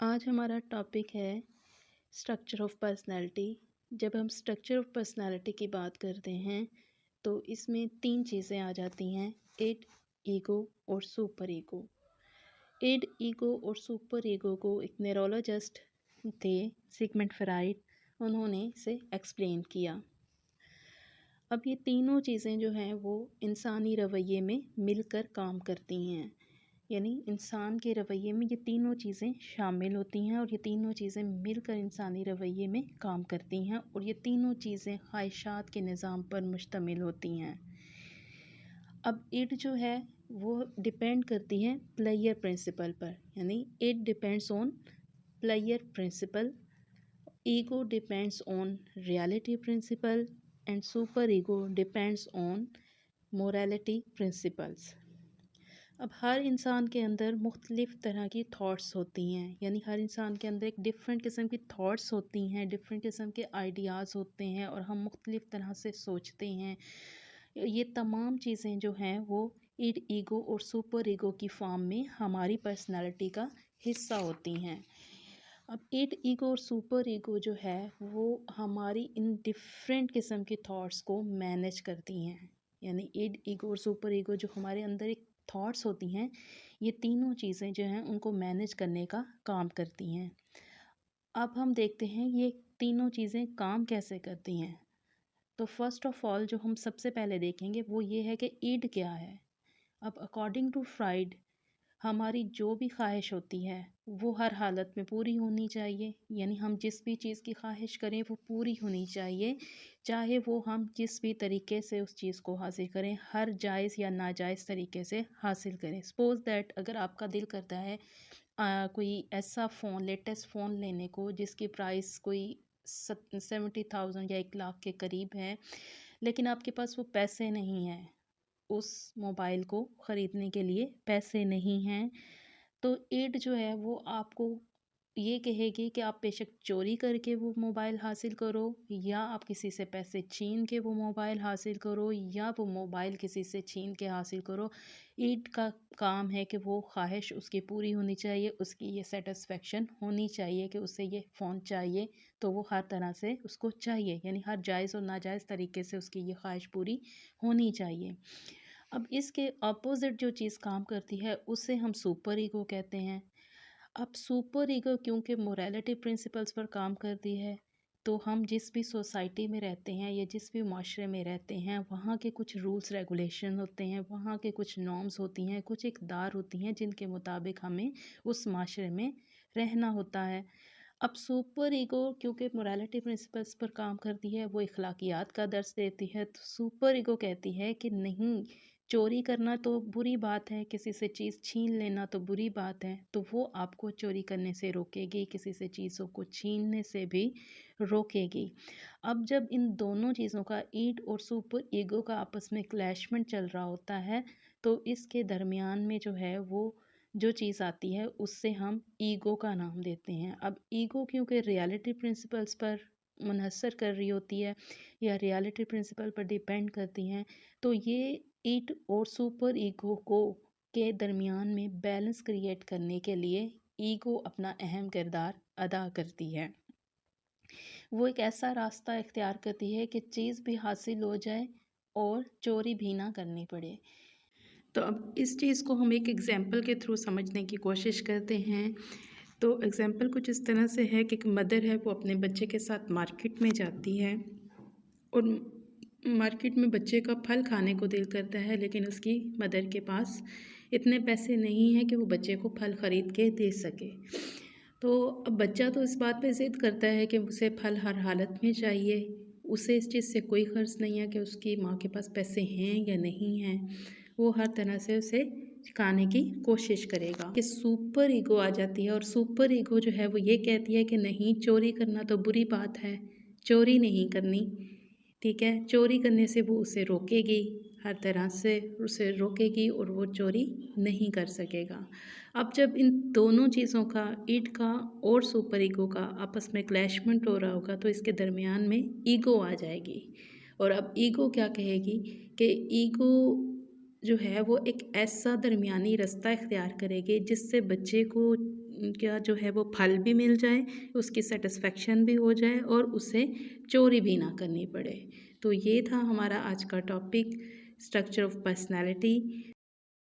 आज हमारा टॉपिक है स्ट्रक्चर ऑफ पर्सनैलिटी। जब हम स्ट्रक्चर ऑफ पर्सनैलिटी की बात करते हैं तो इसमें तीन चीज़ें आ जाती हैं: इड, ईगो और सुपर ईगो। इड, ईगो और सुपर ईगो को एक न्यूरोलॉजिस्ट थे, सिगमंड फ्राइड, उन्होंने इसे एक्सप्लेन किया। अब ये तीनों चीज़ें जो हैं वो इंसानी रवैये में मिलकर काम करती हैं, यानी इंसान के रवैये में ये तीनों चीज़ें शामिल होती हैं और ये तीनों चीज़ें मिलकर इंसानी रवैये में काम करती हैं और ये तीनों चीज़ें ख्वाहिशात के निज़ाम पर मुश्तमिल होती हैं। अब इड जो है वो डिपेंड करती है प्लेयर प्रिंसिपल पर, यानी id depends on pleasure principle, ego depends on reality principle and super ego depends on morality principles. अब हर इंसान के अंदर मुख्तलिफ़ तरह की थॉट्स होती हैं, यानी हर इंसान के अंदर एक डिफरेंट किस्म की थॉट्स होती हैं, डिफरेंट किस्म के आइडियाज़ होते हैं और हम मुख्तलिफ़ तरह से सोचते हैं। ये तमाम चीज़ें जो हैं वो इड, ईगो और सुपर ईगो की फॉर्म में हमारी पर्सनालिटी का हिस्सा होती हैं। अब इड, ईगो और सुपर ईगो जो है वो हमारी इन डिफरेंट किस्म की थॉट्स को मैनेज करती हैं, यानी इड, ईगो और सुपर ईगो जो हमारे अंदर एक थॉट्स होती हैं, ये तीनों चीज़ें जो हैं उनको मैनेज करने का काम करती हैं। अब हम देखते हैं ये तीनों चीज़ें काम कैसे करती हैं। तो फर्स्ट ऑफ ऑल जो हम सबसे पहले देखेंगे वो ये है कि ईड क्या है। अब अकॉर्डिंग टू फ्राइड हमारी जो भी ख्वाहिश होती है वो हर हालत में पूरी होनी चाहिए, यानी हम जिस भी चीज़ की ख्वाहिश करें वो पूरी होनी चाहिए, चाहे वो हम जिस भी तरीके से उस चीज़ को हासिल करें, हर जायज़ या नाजायज़ तरीके से हासिल करें। सपोज़ दैट अगर आपका दिल करता है कोई ऐसा फ़ोन, लेटेस्ट फ़ोन लेने को जिसकी प्राइस कोई 70,000 या 1 लाख के करीब है, लेकिन आपके पास वो पैसे नहीं हैं, उस मोबाइल को ख़रीदने के लिए पैसे नहीं हैं, तो ईड जो है वो आपको ये कहेगी कि आप बेशक चोरी करके वो मोबाइल हासिल करो या आप किसी से पैसे छीन के वो मोबाइल हासिल करो या वो मोबाइल किसी से छीन के हासिल करो। ईड का काम है कि वो ख्वाहिश उसकी पूरी होनी चाहिए, उसकी ये सेटिस्फेक्शन होनी चाहिए कि उसे ये फ़ोन चाहिए, तो वो हर तरह से उसको चाहिए, यानी हर जायज़ और नाजायज़ तरीके से उसकी ये ख्वाहिश पूरी होनी चाहिए। अब इसके अपोज़िट जो चीज़ काम करती है उसे हम सुपर ईगो कहते हैं। अब सुपर ईगो क्योंकि मोरालिटी प्रिंसिपल्स पर काम करती है, तो हम जिस भी सोसाइटी में रहते हैं या जिस भी माशरे में रहते हैं वहाँ के कुछ रूल्स रेगुलेशन होते हैं, वहाँ के कुछ नॉर्म्स होती हैं, कुछ इक़दार होती हैं जिनके मुताबिक हमें उस माशरे में रहना होता है। अब सुपर ईगो क्योंकि मोरालिटी प्रिंसिपल्स पर काम करती है, वो अखलाकियात का दर्स देती है, तो सुपर ईगो कहती है कि नहीं, चोरी करना तो बुरी बात है, किसी से चीज़ छीन लेना तो बुरी बात है, तो वो आपको चोरी करने से रोकेगी, किसी से चीज़ों को छीनने से भी रोकेगी। अब जब इन दोनों चीज़ों का ईड और सुपर ईगो का आपस में क्लैशमेंट चल रहा होता है, तो इसके दरमियान में जो है वो जो चीज़ आती है उससे हम ईगो का नाम देते हैं। अब ईगो क्योंकि रियलिटी प्रिंसिपल्स पर मुनहसर कर रही होती है या रियलिटी प्रिंसिपल पर डिपेंड करती हैं, तो ये इड और सुपर ईगो को के दरमियान में बैलेंस क्रिएट करने के लिए ईगो अपना अहम किरदार अदा करती है। वो एक ऐसा रास्ता इख्तियार करती है कि चीज़ भी हासिल हो जाए और चोरी भी ना करनी पड़े। तो अब इस चीज़ को हम एक एग्ज़ाम्पल के थ्रू समझने की कोशिश करते हैं। तो एग्ज़ाम्पल कुछ इस तरह से है कि एक मदर है, वो अपने बच्चे के साथ मार्केट में जाती है और मार्केट में बच्चे का फल खाने को दिल करता है, लेकिन उसकी मदर के पास इतने पैसे नहीं हैं कि वो बच्चे को फल ख़रीद के दे सके। तो अब बच्चा तो इस बात पे ज़िद करता है कि उसे फल हर हालत में चाहिए। उसे इस चीज़ से कोई ग़र्ज़ नहीं है कि उसकी माँ के पास पैसे हैं या नहीं हैं। वो हर तरह से उसे सिखाने की कोशिश करेगा। कि सुपर ईगो आ जाती है और सुपर ईगो जो है वो ये कहती है कि नहीं, चोरी करना तो बुरी बात है, चोरी नहीं करनी। ठीक है, चोरी करने से वो उसे रोकेगी, हर तरह से उसे रोकेगी और वो चोरी नहीं कर सकेगा। अब जब इन दोनों चीज़ों का, ईड का और सुपर ईगो का आपस में क्लैशमेंट हो रहा होगा, तो इसके दरमियान में ईगो आ जाएगी। और अब ईगो क्या कहेगी कि ईगो जो है वो एक ऐसा दरमियानी रास्ता इख्तियार करेगी जिससे बच्चे को क्या जो है वो फल भी मिल जाए, उसकी सेटिस्फेक्शन भी हो जाए और उसे चोरी भी ना करनी पड़े। तो ये था हमारा आज का टॉपिक, स्ट्रक्चर ऑफ पर्सनैलिटी।